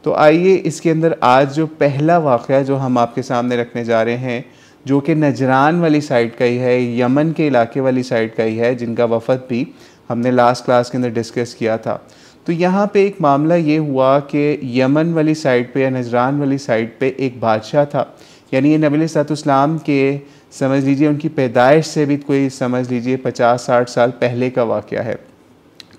तो आइए इसके अंदर आज जो पहला वाक़या जो हम आपके सामने रखने जा रहे हैं, जो कि नजरान वाली साइड का ही है, यमन के इलाके वाली साइड का ही है, जिनका वफ़द भी हमने लास्ट क्लास के अंदर डिस्कस किया था। तो यहाँ पे एक मामला ये हुआ कि यमन वाली साइड पे या नजरान वाली साइड पे एक बादशाह था, यानी ये नबी अलैहिस्सलाम के समझ लीजिए उनकी पैदाइश से भी कोई समझ लीजिए 50-60 साल पहले का वाक़या है।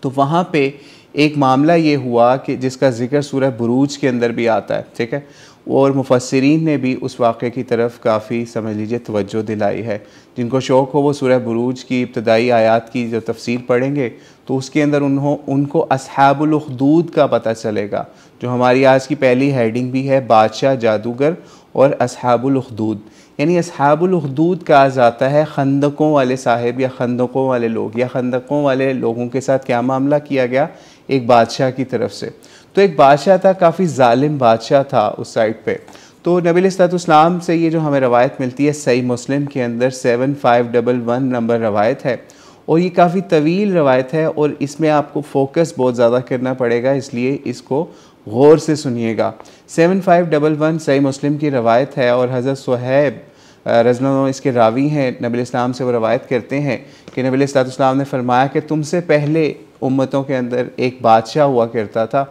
तो वहाँ पे एक मामला ये हुआ कि जिसका ज़िक्र सूरह बुरूज के अंदर भी आता है, ठीक है, और मुफस्सिरीन ने भी उस वाक़े की तरफ काफ़ी समझ लीजिए तवज्जो दिलाई है। जिनको शौक़ हो वो सूरह बुरूज की इब्तदाई आयात की जो तफसीर पढ़ेंगे तो उसके अंदर उनको अस्हाबुल उख़दूद का पता चलेगा, जो हमारी आज की पहली हेडिंग भी है, बादशाह, जादूगर और अस्हाबुल उख़दूद। यानी अस्हाबुल उख़दूद कहा जाता है खंदकों वाले साहिब या खंदकों वाले लोग, या खंदकों वाले लोगों के साथ क्या मामला किया गया एक बादशाह की तरफ से। तो एक बादशाह था, काफ़ी ज़ालिम बादशाह था उस साइड पे। तो नबी अलैहिस्सलाम से ये जो हमें रवायत मिलती है सही मुस्लिम के अंदर 7511 नंबर रवायत है, और ये काफ़ी तवील रवायत है और इसमें आपको फोकस बहुत ज़्यादा करना पड़ेगा, इसलिए इसको गौर से सुनिएगा। 7511 सही मुस्लिम की रवायत है और हज़रत सुहैब रज़ियल्लाहु इसके रावी हैं। नबी अलैहिस्सलाम से वो रवायत करते हैं कि नबी अलैहिस्सलाम ने फरमाया कि तुमसे पहले उम्मतों के अंदर एक बादशाह हुआ करता था,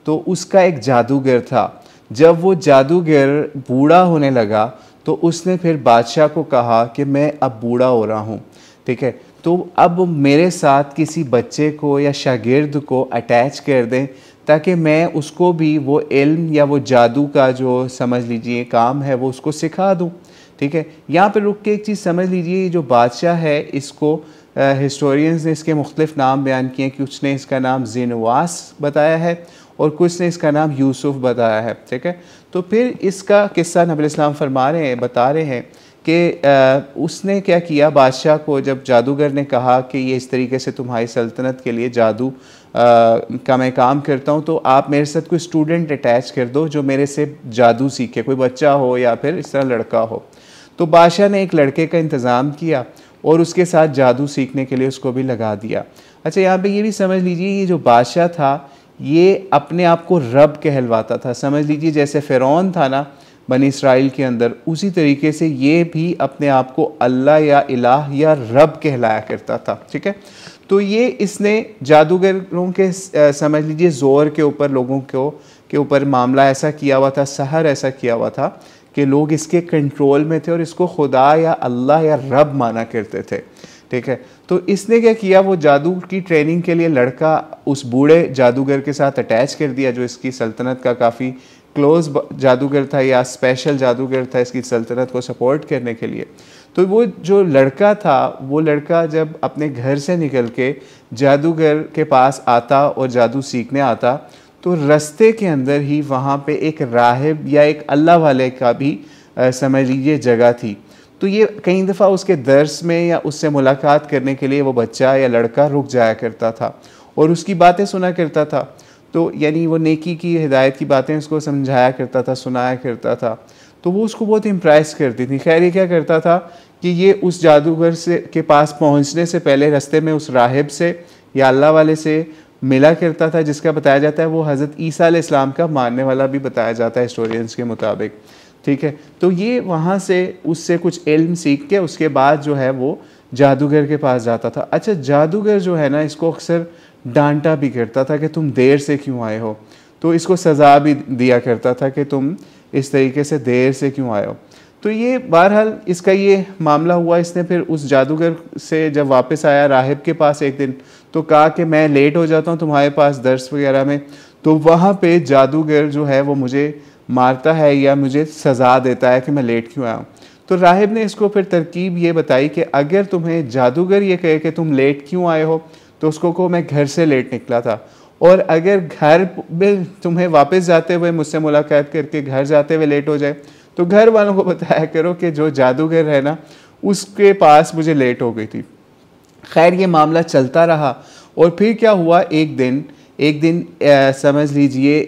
तो उसका एक जादूगर था। जब वो जादूगर बूढ़ा होने लगा तो उसने फिर बादशाह को कहा कि मैं अब बूढ़ा हो रहा हूँ, ठीक है, तो अब मेरे साथ किसी बच्चे को या शागिर्द को अटैच कर दें ताकि मैं उसको भी वो इल्म या वो जादू का जो समझ लीजिए काम है वो उसको सिखा दूँ, ठीक है। यहाँ पर रुक के एक चीज़ समझ लीजिए, ये जो बादशाह है इसको हिस्टोरियंस ने इसके मुख्तलिफ नाम बयान किए। कुछ ने इसका नाम ज़ीनवास बताया है और कुछ ने इसका नाम यूसुफ बताया है, ठीक है। तो फिर इसका किस्सा नबी अलैहिस्सलाम बता रहे हैं कि उसने क्या किया, बादशाह को जब जादूगर ने कहा कि ये इस तरीके से तुम्हारी सल्तनत के लिए जादू का मैं काम करता हूँ, तो आप मेरे साथ कोई स्टूडेंट अटैच कर दो जो मेरे से जादू सीखे, कोई बच्चा हो या फिर इस तरह लड़का हो। तो बादशाह ने एक लड़के का इंतज़ाम किया और उसके साथ जादू सीखने के लिए उसको भी लगा दिया। अच्छा, यहाँ पे ये भी समझ लीजिए, ये जो बादशाह था ये अपने आप को रब कहलवाता था। समझ लीजिए जैसे फ़िरौन था ना बनी इसराइल के अंदर, उसी तरीके से ये भी अपने आप को अल्लाह या इलाह या रब कहलाया करता था, ठीक है। तो ये इसने जादूगरों के समझ लीजिए ज़ोर के ऊपर लोगों के ऊपर मामला ऐसा किया हुआ था, सहर ऐसा किया हुआ था कि लोग इसके कंट्रोल में थे और इसको खुदा या अल्लाह या रब माना करते थे, ठीक है। तो इसने क्या किया, वो जादू की ट्रेनिंग के लिए लड़का उस बूढ़े जादूगर के साथ अटैच कर दिया जो इसकी सल्तनत का काफ़ी क्लोज जादूगर था या स्पेशल जादूगर था इसकी सल्तनत को सपोर्ट करने के लिए। तो वो जो लड़का था, वो लड़का जब अपने घर से निकल के जादूगर के पास आता और जादू सीखने आता, तो रास्ते के अंदर ही वहाँ पे एक राहिब या एक अल्लाह वाले का भी समझ लीजिए जगह थी। तो ये कई दफ़ा उसके दर्स में या उससे मुलाकात करने के लिए वो बच्चा या लड़का रुक जाया करता था और उसकी बातें सुना करता था। तो यानी वो नेकी की हिदायत की बातें उसको समझाया करता था, सुनाया करता था। तो वो उसको बहुत इम्प्रेस करती थी। खैर ये क्या करता था कि ये उस जादूगर से के पास पहुंचने से पहले रास्ते में उस राहिब से या अल्लाह वाले से मिला करता था, जिसका बताया जाता है वो हज़रत ईसा अलैहिस्सलाम का मानने वाला भी बताया जाता है हिस्टोरियंस के मुताबिक, ठीक है। तो ये वहाँ से उससे कुछ इल्म सीख के उसके बाद जो है वो जादूगर के पास जाता था। अच्छा, जादूगर जो है ना इसको अक्सर डांटा भी करता था कि तुम देर से क्यों आए हो, तो इसको सज़ा भी दिया करता था कि तुम इस तरीके से देर से क्यों आए हो। तो ये बहरहाल इसका ये मामला हुआ। इसने फिर उस जादूगर से जब वापस आया राहिब के पास एक दिन, तो कहा कि मैं लेट हो जाता हूँ तुम्हारे पास दर्स वगैरह में, तो वहाँ पे जादूगर जो है वो मुझे मारता है या मुझे सज़ा देता है कि मैं लेट क्यों आया हूँ। तो राहिब ने इसको फिर तरकीब ये बताई कि अगर तुम्हें जादूगर ये कहे कि तुम लेट क्यों आए हो, तो उसको कहो मैं घर से लेट निकला था, और अगर घर में तुम्हें वापस जाते हुए मुझसे मुलाकात करके घर जाते हुए लेट हो जाए, तो घर वालों को बताया करो कि जो जादूगर है ना उसके पास मुझे लेट हो गई थी। खैर ये मामला चलता रहा और फिर क्या हुआ, एक दिन एक दिन समझ लीजिए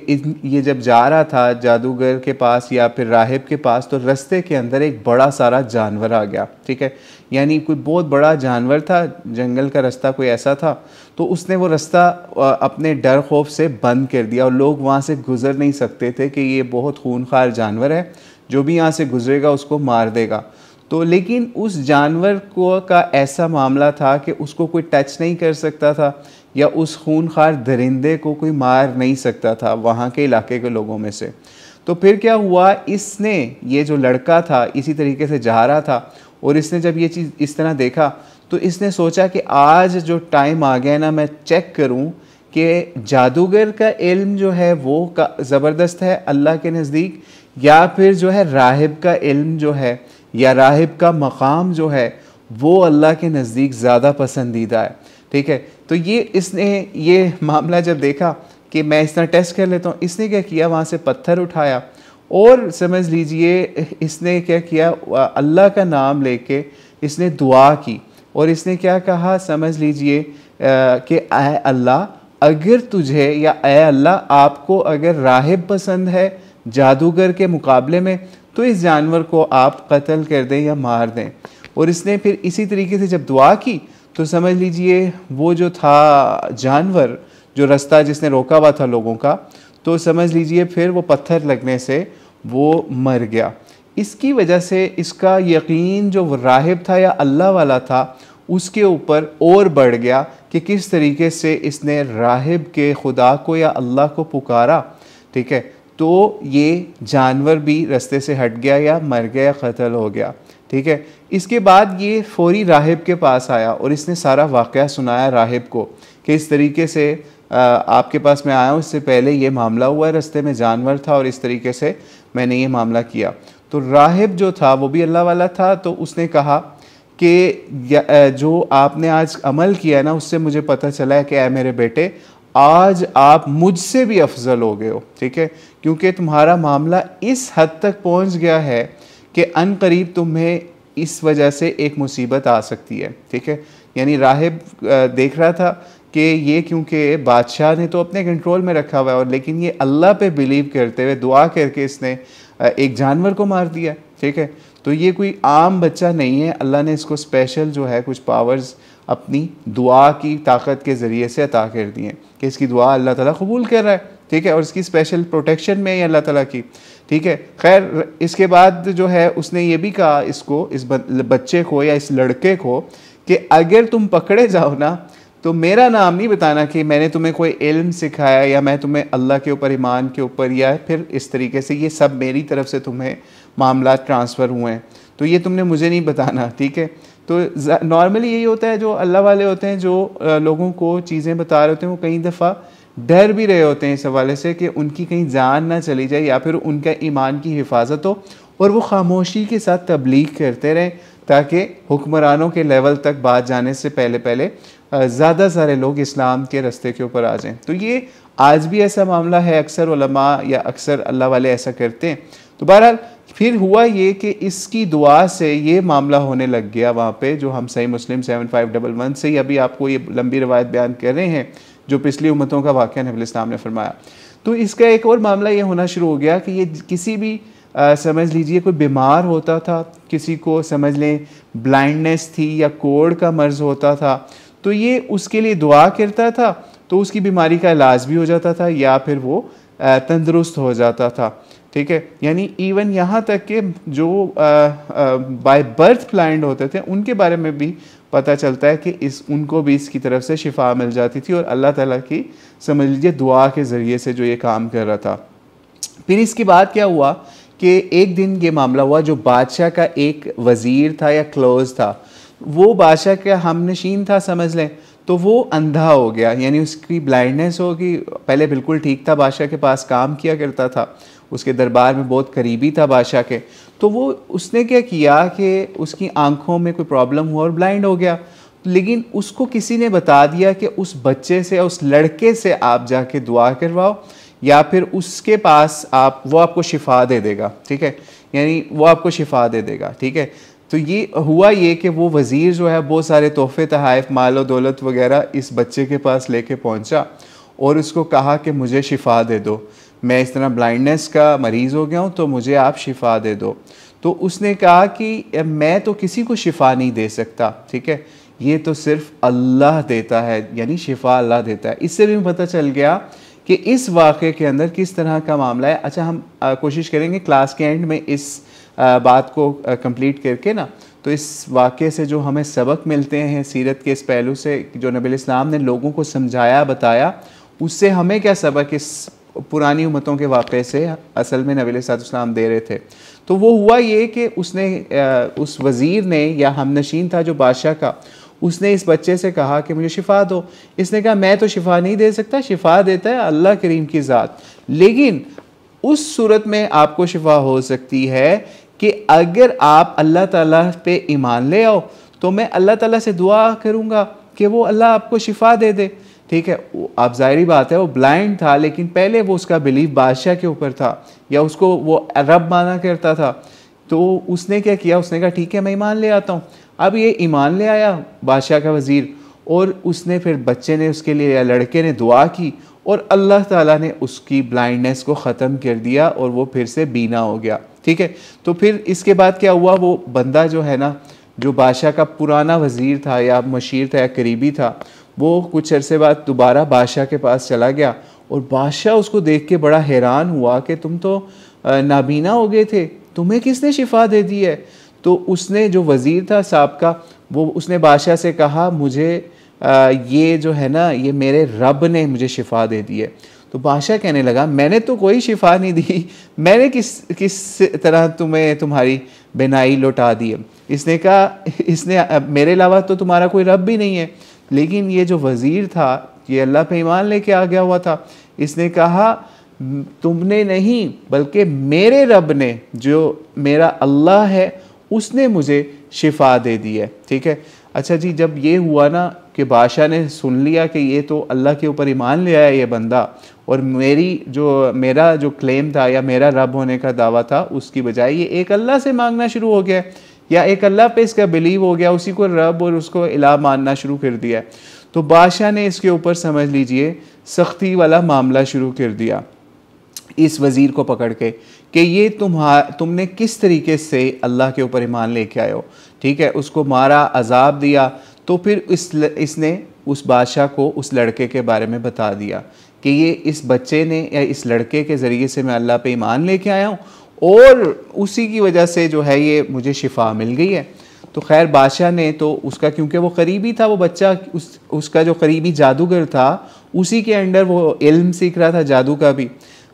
ये जब जा रहा था जादूगर के पास या फिर राहिब के पास, तो रास्ते के अंदर एक बड़ा सारा जानवर आ गया, ठीक है। यानी कोई बहुत बड़ा जानवर था, जंगल का रास्ता कोई ऐसा था, तो उसने वो रास्ता अपने डर खौफ से बंद कर दिया और लोग वहाँ से गुज़र नहीं सकते थे कि ये बहुत खूनखार जानवर है, जो भी यहाँ से गुजरेगा उसको मार देगा। तो लेकिन उस जानवर को का ऐसा मामला था कि उसको कोई टच नहीं कर सकता था या उस खूनखार दरिंदे को कोई मार नहीं सकता था वहाँ के इलाके के लोगों में से। तो फिर क्या हुआ, इसने, ये जो लड़का था इसी तरीके से जा रहा था और इसने जब ये चीज़ इस तरह देखा तो इसने सोचा कि आज जो टाइम आ गया ना, मैं चेक करूं कि जादूगर का इल्म जो है वो ज़बरदस्त है अल्लाह के नज़दीक, या फिर जो है राहिब का इल्म जो है या राहिब का मकाम जो है वो अल्लाह के नज़दीक ज़्यादा पसंदीदा है, ठीक है। तो इसने ये मामला जब देखा कि मैं इस तरह टेस्ट कर लेता हूँ, इसने क्या किया, वहाँ से पत्थर उठाया और समझ लीजिए इसने क्या किया, अल्लाह का नाम लेके इसने दुआ की और इसने क्या कहा, समझ लीजिए कि ऐ अल्लाह, अगर तुझे, या ऐ अल्लाह आपको अगर राहिब पसंद है जादूगर के मुकाबले में तो इस जानवर को आप कत्ल कर दें या मार दें। और इसने फिर इसी तरीके से जब दुआ की तो समझ लीजिए वो जो था जानवर, जो रास्ता जिसने रोका हुआ था लोगों का, तो समझ लीजिए फिर वो पत्थर लगने से वो मर गया। इसकी वजह से इसका यकीन जो राहिब था या अल्लाह वाला था उसके ऊपर और बढ़ गया कि किस तरीके से इसने राहिब के खुदा को या अल्लाह को पुकारा, ठीक है। तो ये जानवर भी रास्ते से हट गया या मर गया, कत्ल हो गया, ठीक है। इसके बाद ये फौरी राहिब के पास आया और इसने सारा वाक़या सुनाया राहिब को कि इस तरीके से आपके पास मैं आया हूँ, इससे पहले ये मामला हुआ, रास्ते में जानवर था और इस तरीके से मैंने ये मामला किया। तो राहिब जो था वो भी अल्लाह वाला था, तो उसने कहा कि जो आपने आज अमल किया ना उससे मुझे पता चला है कि ऐ मेरे बेटे, आज आप मुझसे भी अफजल हो गए हो, ठीक है, क्योंकि तुम्हारा मामला इस हद तक पहुंच गया है कि अनकरीब तुम्हें इस वजह से एक मुसीबत आ सकती है, ठीक है। यानी राहिब देख रहा था कि ये, क्योंकि बादशाह ने तो अपने कंट्रोल में रखा हुआ है, और लेकिन ये अल्लाह पे बिलीव करते हुए दुआ करके इसने एक जानवर को मार दिया, ठीक है। तो ये कोई आम बच्चा नहीं है, अल्लाह ने इसको स्पेशल जो है कुछ पावर्स अपनी दुआ की ताकत के ज़रिए से अता कर दी हैं कि इसकी दुआ अल्लाह ताला कबूल कर रहा है, ठीक है, और इसकी स्पेशल प्रोटेक्शन में है अल्लाह ताला की, ठीक है। खैर इसके बाद जो है उसने ये भी कहा इसको, इस बच्चे को या इस लड़के को, कि अगर तुम पकड़े जाओ ना तो मेरा नाम नहीं बताना कि मैंने तुम्हें कोई इल्म सिखाया या मैं तुम्हें अल्लाह के ऊपर, ईमान के ऊपर, या फिर इस तरीके से, ये सब मेरी तरफ से तुम्हें मामला ट्रांसफ़र हुए हैं, तो ये तुमने मुझे नहीं बताना, ठीक है। तो नॉर्मली यही होता है, जो अल्लाह वाले होते हैं, जो लोगों को चीज़ें बता रहे होते हैं, वो कई दफ़ा डर भी रहे होते हैं इस हवाले से कि उनकी कहीं जान ना चली जाए या फिर उनका ईमान की हिफाजत हो, और वो खामोशी के साथ तबलीग करते रहें ताकि हुक्मरानों के लेवल तक बात जाने से पहले पहले ज़्यादा सारे लोग इस्लाम के रास्ते के ऊपर आ जाएं। तो ये आज भी ऐसा मामला है, अक्सर उलमा या अक्सर अल्लाह वाले ऐसा करते हैं। तो बहरहाल फिर हुआ ये कि इसकी दुआ से ये मामला होने लग गया वहाँ पे, जो हम सही मुस्लिम 7511 से ही अभी आपको ये लंबी रवायत बयान कर रहे हैं, जो पिछली उम्मतों का वाक़या नबी इस्लाम ने फरमाया। तो इसका एक और मामला ये होना शुरू हो गया कि ये किसी भी समझ लीजिए कोई बीमार होता था, किसी को समझ लें ब्लाइंडनेस थी या कोढ़ का मर्ज़ होता था, तो ये उसके लिए दुआ करता था तो उसकी बीमारी का इलाज भी हो जाता था या फिर वो तंदुरुस्त हो जाता था, ठीक है। यानी इवन यहाँ तक कि जो बाय बर्थ ब्लाइंड होते थे उनके बारे में भी पता चलता है कि उनको भी इसकी तरफ से शिफा मिल जाती थी, और अल्लाह ताला की समझ लीजिए दुआ के ज़रिए से जो ये काम कर रहा था। फिर इसके बाद क्या हुआ कि एक दिन ये मामला हुआ, जो बादशाह का एक वज़ीर था या क्लोज था, वो बादशाह का हमनशीन था समझ लें, तो वो अंधा हो गया, यानी उसकी ब्लाइंडनेस होगी। पहले बिल्कुल ठीक था, बादशाह के पास काम किया करता था, उसके दरबार में बहुत करीबी था बादशाह के। तो वो उसने क्या किया कि उसकी आंखों में कोई प्रॉब्लम हुआ और ब्लाइंड हो गया, लेकिन उसको किसी ने बता दिया कि उस बच्चे से, उस लड़के से आप जाके दुआ करवाओ या फिर उसके पास वो आपको शिफा दे देगा, ठीक है, यानी वो आपको शिफा दे देगा, ठीक है। तो ये हुआ ये कि वो वज़ीर जो है बहुत सारे तोहफे तोहफ़े माल और दौलत वगैरह इस बच्चे के पास लेके पहुंचा और उसको कहा कि मुझे शिफा दे दो, मैं इस तरह ब्लाइंडनेस का मरीज़ हो गया हूँ, तो मुझे आप शिफा दे दो। तो उसने कहा कि मैं तो किसी को शिफा नहीं दे सकता, ठीक है, ये तो सिर्फ अल्लाह देता है, यानी शिफा अल्लाह देता है। इससे भी पता चल गया कि इस वाक़े के अंदर किस तरह का मामला है। अच्छा, हम कोशिश करेंगे क्लास के एंड में इस बात को कंप्लीट करके ना, तो इस वाक़े से जो हमें सबक मिलते हैं सीरत के इस पहलू से, जो नबी इस्लाम ने लोगों को समझाया बताया, उससे हमें क्या सबक इस पुरानी उम्मतों के वाक़े से असल में नबी इस्लाम दे रहे थे। तो वो हुआ ये कि उसने उस वज़ीर ने या हमनशीन था जो बादशाह का, उसने इस बच्चे से कहा कि मुझे शिफा दो। इसने कहा मैं तो शिफा नहीं दे सकता, शिफा देता है अल्लाह करीम की ज़ात, लेकिन उस सूरत में आपको शिफा हो सकती है कि अगर आप अल्लाह ताला पे ईमान ले आओ, तो मैं अल्लाह ताला से दुआ करूँगा कि वो अल्लाह आपको शिफा दे दे, ठीक है। आप ज़ाहिरी बात है वो ब्लाइंड था, लेकिन पहले वो उसका बिलीव बादशाह के ऊपर था या उसको वो रब माना करता था। तो उसने क्या किया, उसने कहा ठीक है मैं ईमान ले आता हूँ। अब ये ईमान ले आया बादशाह का वज़ीर, और उसने फिर बच्चे ने उसके लिए या लड़के ने दुआ की और अल्लाह ताला ने उसकी ब्लाइंडनेस को ख़त्म कर दिया और वो फिर से बीना हो गया, ठीक है। तो फिर इसके बाद क्या हुआ, वो बंदा जो है ना, जो बादशाह का पुराना वज़ीर था या मशीर था या करीबी था, वो कुछ अरसे बाद दोबारा बादशाह के पास चला गया और बादशाह उसको देख के बड़ा हैरान हुआ कि तुम तो नाबीना हो गए थे, तुम्हें किसने शिफा दे दी है। तो उसने, जो वज़ीर था साहब का, वो उसने बादशाह से कहा मुझे ये जो है ना, ये मेरे रब ने मुझे शिफा दे दी है। तो बादशाह कहने लगा मैंने तो कोई शिफा नहीं दी, मैंने किस तरह तुम्हें तुम्हारी बिनाई लौटा दी है। इसने कहा इसने मेरे अलावा तो तुम्हारा कोई रब भी नहीं है। लेकिन ये जो वज़ीर था ये अल्लाह पे ईमान लेके आ गया हुआ था। इसने कहा तुमने नहीं बल्कि मेरे रब ने, जो मेरा अल्लाह है, उसने मुझे शिफा दे दी है, ठीक है। अच्छा जी, जब ये हुआ ना कि बादशाह ने सुन लिया कि ये तो अल्लाह के ऊपर ईमान ले आया ये बंदा, और मेरा जो क्लेम था या मेरा रब होने का दावा था, उसकी बजाय ये एक अल्लाह से मांगना शुरू हो गया या एक अल्लाह पे इसका बिलीव हो गया, उसी को रब और उसको इलाह मानना शुरू कर दिया। तो बादशाह ने इसके ऊपर समझ लीजिए सख्ती वाला मामला शुरू कर दिया इस वज़ीर को पकड़ के कि ये तुमने किस तरीके से अल्लाह के ऊपर ईमान लेके आए हो, ठीक है। उसको मारा, अजाब दिया। तो फिर इसने उस बादशाह को उस लड़के के बारे में बता दिया कि ये इस बच्चे ने या इस लड़के के ज़रिए से मैं अल्लाह पे ईमान लेके आया हूँ और उसी की वजह से जो है ये मुझे शिफा मिल गई है। तो खैर बादशाह ने तो उसका, क्योंकि वो करीबी था, वो बच्चा उसका जो करीबी जादूगर था उसी के अंडर वो इल्म सीख रहा था जादू का भी,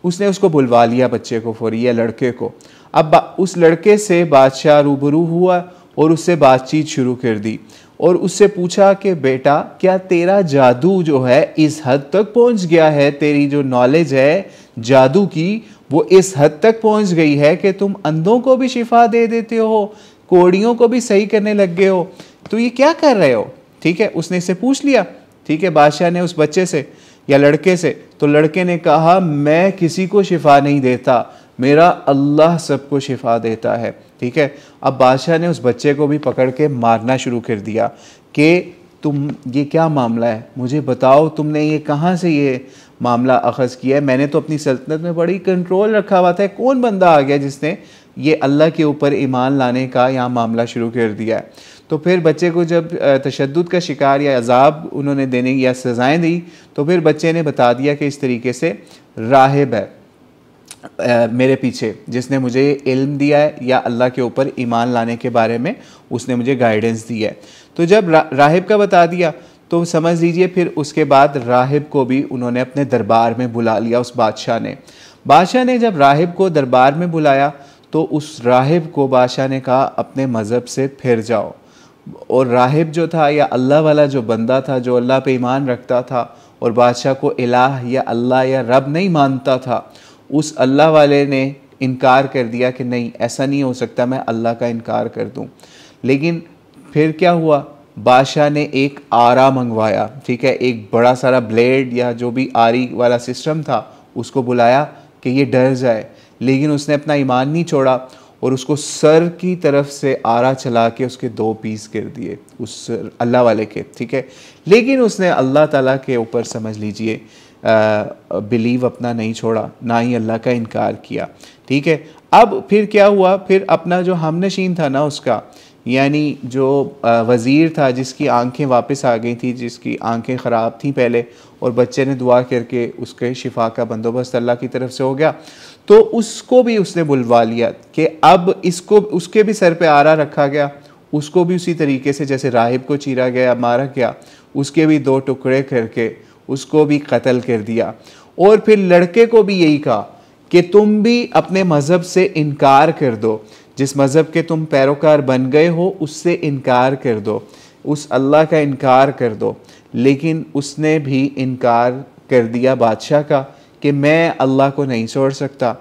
उसने उसको बुलवा लिया बच्चे को फौरी या लड़के को। अब उस लड़के से बादशाह रूबरू हुआ और उससे बातचीत शुरू कर दी और उससे पूछा कि बेटा क्या तेरा जादू जो है इस हद तक पहुंच गया है, तेरी जो नॉलेज है जादू की वो इस हद तक पहुंच गई है कि तुम अंधों को भी शिफा दे देते हो, कोड़ियों को भी सही करने लग गए हो, तो ये क्या कर रहे हो, ठीक है। उसने इससे पूछ लिया, ठीक है, बादशाह ने उस बच्चे से या लड़के से। तो लड़के ने कहा मैं किसी को शिफा नहीं देता, मेरा अल्लाह सबको शिफा देता है, ठीक है। अब बादशाह ने उस बच्चे को भी पकड़ के मारना शुरू कर दिया कि तुम ये क्या मामला है, मुझे बताओ तुमने ये कहाँ से ये मामला अखज़ किया है, मैंने तो अपनी सल्तनत में बड़ी कंट्रोल रखा हुआ था, कौन बंदा आ गया जिसने ये अल्लाह के ऊपर ईमान लाने का यहाँ मामला शुरू कर दिया है। तो फिर बच्चे को जब तशद्दुद का शिकार या अजाब उन्होंने देने या सज़ाएँ दी, तो फिर बच्चे ने बता दिया कि इस तरीके से राहिब है मेरे पीछे जिसने मुझे इल्म दिया है या अल्लाह के ऊपर ईमान लाने के बारे में उसने मुझे गाइडेंस दी है। तो जब राहिब का बता दिया तो समझ लीजिए फिर उसके बाद राहिब को भी उन्होंने अपने दरबार में बुला लिया। उस बादशाह ने जब राहिब को दरबार में बुलाया तो उस राहिब को बादशाह ने कहा अपने मज़हब से फिर जाओ। और राहिब जो था या अल्लाह वाला जो बंदा था जो अल्लाह पे ईमान रखता था और बादशाह को इलाह या अल्लाह या रब नहीं मानता था, उस अल्लाह वाले ने इनकार कर दिया कि नहीं ऐसा नहीं हो सकता, मैं अल्लाह का इनकार कर दूं। लेकिन फिर क्या हुआ, बादशाह ने एक आरा मंगवाया, ठीक है, एक बड़ा सारा ब्लेड या जो भी आरी वाला सिस्टम था उसको बुलाया कि ये डर जाए। लेकिन उसने अपना ईमान नहीं छोड़ा और उसको सर की तरफ से आरा चला के उसके 2 पीस कर दिए उस अल्लाह वाले के, ठीक है। लेकिन उसने अल्लाह ताला के ऊपर समझ लीजिए बिलीव अपना नहीं छोड़ा, ना ही अल्लाह का इनकार किया। ठीक है, अब फिर क्या हुआ, फिर अपना जो हमनशीन था ना उसका, यानी जो वज़ीर था जिसकी आंखें वापस आ गई थी, जिसकी आंखें ख़राब थी पहले, और बच्चे ने दुआ करके उसके शिफा का बंदोबस्त अल्लाह की तरफ से हो गया, तो उसको भी उसने बुलवा लिया कि अब इसको, उसके भी सर पे आरा रखा गया, उसको भी उसी तरीके से जैसे राहिब को चीरा गया, मारा गया, उसके भी 2 टुकड़े करके उसको भी कत्ल कर दिया। और फिर लड़के को भी यही कहा कि तुम भी अपने मज़हब से इनकार कर दो, जिस मज़हब के तुम पैरोकार बन गए हो उससे इनकार कर दो, उस अल्लाह का इनकार कर दो। लेकिन उसने भी इनकार कर दिया बादशाह का कि मैं अल्लाह को नहीं छोड़ सकता।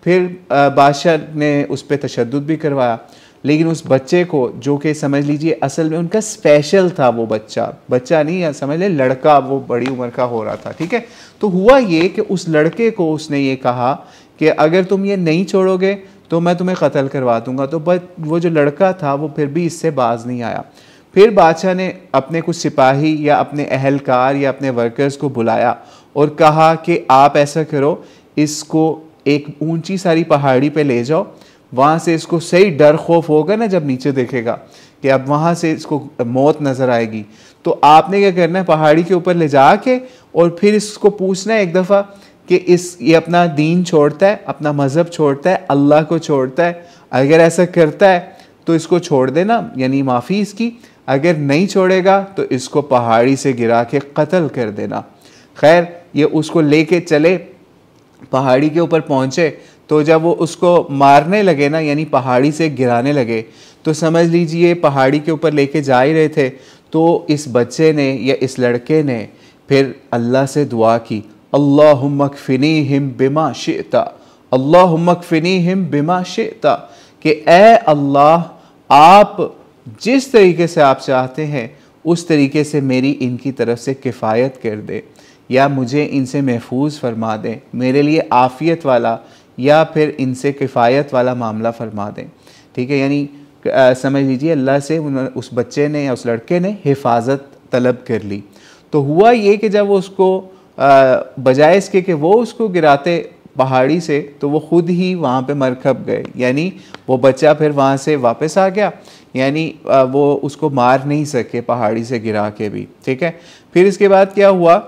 फिर बादशाह ने उस पर तशद्दुद भी करवाया, लेकिन उस बच्चे को, जो कि समझ लीजिए असल में उनका स्पेशल था, वो बच्चा नहीं समझ ले, लड़का, वो बड़ी उम्र का हो रहा था। ठीक है, तो हुआ ये कि उस लड़के को उसने ये कहा कि अगर तुम ये नहीं छोड़ोगे तो मैं तुम्हें कत्ल करवा दूंगा। तो वो जो लड़का था वो फिर भी इससे बाज नहीं आया। फिर बादशाह ने अपने कुछ सिपाही या अपने अहलकार या अपने वर्कर्स को बुलाया और कहा कि आप ऐसा करो, इसको एक ऊंची सारी पहाड़ी पे ले जाओ, वहाँ से इसको सही डर खौफ होगा ना जब नीचे देखेगा कि अब वहाँ से इसको मौत नज़र आएगी, तो आपने क्या करना है, पहाड़ी के ऊपर ले जा के और फिर इसको पूछना है एक दफ़ा कि ये अपना दीन छोड़ता है, अपना मज़हब छोड़ता है, अल्लाह को छोड़ता है। अगर ऐसा करता है तो इसको छोड़ देना, यानी माफ़ी इसकी। अगर नहीं छोड़ेगा तो इसको पहाड़ी से गिरा के कत्ल कर देना। खैर, ये उसको लेके चले, पहाड़ी के ऊपर पहुँचे, तो जब वो उसको मारने लगे ना, यानी पहाड़ी से गिराने लगे, तो समझ लीजिए पहाड़ी के ऊपर लेके जा ही रहे थे, तो इस बच्चे ने या इस लड़के ने फिर अल्लाह से दुआ की, अल्लाहुम्मा कफ़िनीहिम बिमा शिअता, अल्लाहुम्मा कफ़िनीहिम बिमा शिअता, कि ए अल्लाह आप जिस तरीके से आप चाहते हैं उस तरीके से मेरी इनकी तरफ से किफ़ायत कर दे, या मुझे इनसे महफूज फरमा दें, मेरे लिए आफ़ियत वाला या फिर इनसे किफ़ायत वाला मामला फरमा दें। ठीक है, यानी समझ लीजिए अल्लाह से उस बच्चे ने या उस लड़के ने हिफाजत तलब कर ली। तो हुआ ये कि जब वो उसको बजाय इसके कि वो उसको गिराते पहाड़ी से, तो वो ख़ुद ही वहाँ पे मर खप गए, यानी वो बच्चा फिर वहाँ से वापस आ गया, यानी वो उसको मार नहीं सके पहाड़ी से गिरा के भी। ठीक है, फिर इसके बाद क्या हुआ,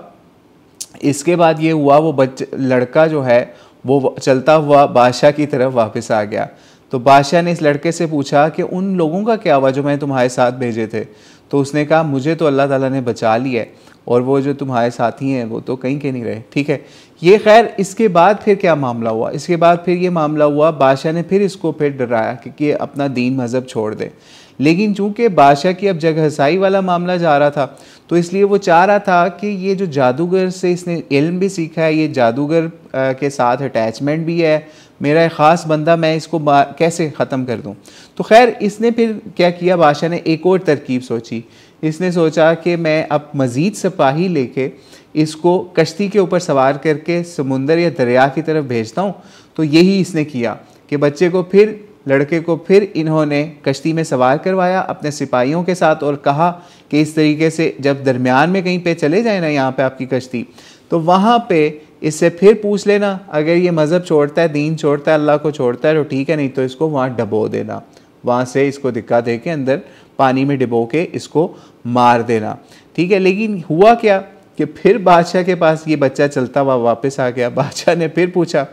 इसके बाद ये हुआ, वो लड़का जो है वो चलता हुआ बादशाह की तरफ वापस आ गया। तो बादशाह ने इस लड़के से पूछा कि उन लोगों का क्या हुआ जो मैंने तुम्हारे साथ भेजे थे। तो उसने कहा मुझे तो अल्लाह ताला ने बचा लिया है, और वो जो तुम्हारे साथी हैं वो तो कहीं के नहीं रहे। ठीक है, ये खैर इसके बाद फिर क्या मामला हुआ, इसके बाद फिर ये मामला हुआ, बादशाह ने फिर इसको फिर डराया कि अपना दीन मज़हब छोड़ दे। लेकिन चूंकि बादशाह की अब जगहसाई वाला मामला जा रहा था, तो इसलिए वो चाह रहा था कि ये जो जादूगर से इसने इल्म भी सीखा है, ये जादूगर के साथ अटैचमेंट भी है, मेरा एक ख़ास बंदा, मैं इसको कैसे ख़त्म कर दूं। तो खैर इसने फिर क्या किया, बादशाह ने एक और तरकीब सोची। इसने सोचा कि मैं अब मज़ीद सिपाही लेके इसको कश्ती के ऊपर सवार करके समुंदर या दरिया की तरफ भेजता हूँ। तो यही इसने किया कि बच्चे को फिर, लड़के को फिर इन्होंने कश्ती में सवार करवाया अपने सिपाहियों के साथ, और कहा कि इस तरीके से जब दरमियान में कहीं पे चले जाए ना यहाँ पे आपकी कश्ती, तो वहाँ पे इससे फिर पूछ लेना, अगर ये मज़हब छोड़ता है, दीन छोड़ता है, अल्लाह को छोड़ता है तो ठीक है, नहीं तो इसको वहाँ डबो देना, वहाँ से इसको धक्का दे के अंदर पानी में डबो के इसको मार देना। ठीक है, लेकिन हुआ क्या कि फिर बादशाह के पास ये बच्चा चलता हुआ वापस आ गया। बादशाह ने फिर पूछा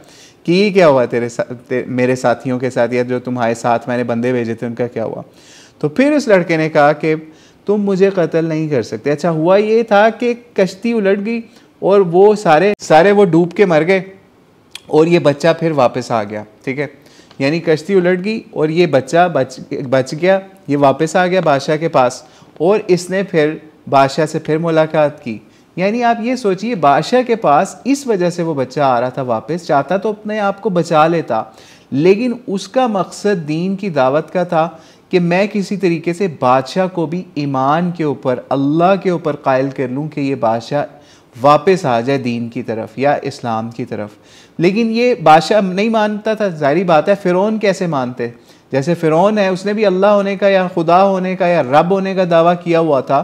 कि ये क्या हुआ मेरे साथियों के साथ, या जो तुम्हारे साथ मैंने बंदे भेजे थे उनका क्या हुआ। तो फिर उस लड़के ने कहा कि तुम मुझे कत्ल नहीं कर सकते। अच्छा, हुआ ये था कि कश्ती उलट गई और वो सारे वो डूब के मर गए, और ये बच्चा फिर वापस आ गया। ठीक है, यानी कश्ती उलट गई और ये बच्चा बच गया, ये वापस आ गया बादशाह के पास, और इसने फिर बादशाह से फिर मुलाकात की। यानी आप ये सोचिए, बादशाह के पास इस वजह से वो बच्चा आ रहा था वापस, चाहता तो अपने आप को बचा लेता, लेकिन उसका मकसद दीन की दावत का था कि मैं किसी तरीके से बादशाह को भी ईमान के ऊपर, अल्लाह के ऊपर कायल कर लूँ कि ये बादशाह वापस आ जाए दीन की तरफ या इस्लाम की तरफ। लेकिन ये बादशाह नहीं मानता था। जाहिर बात है, फ़िरौन कैसे मानते, जैसे फ़िरौन है, उसने भी अल्लाह होने का या खुदा होने का या रब होने का दावा किया हुआ था,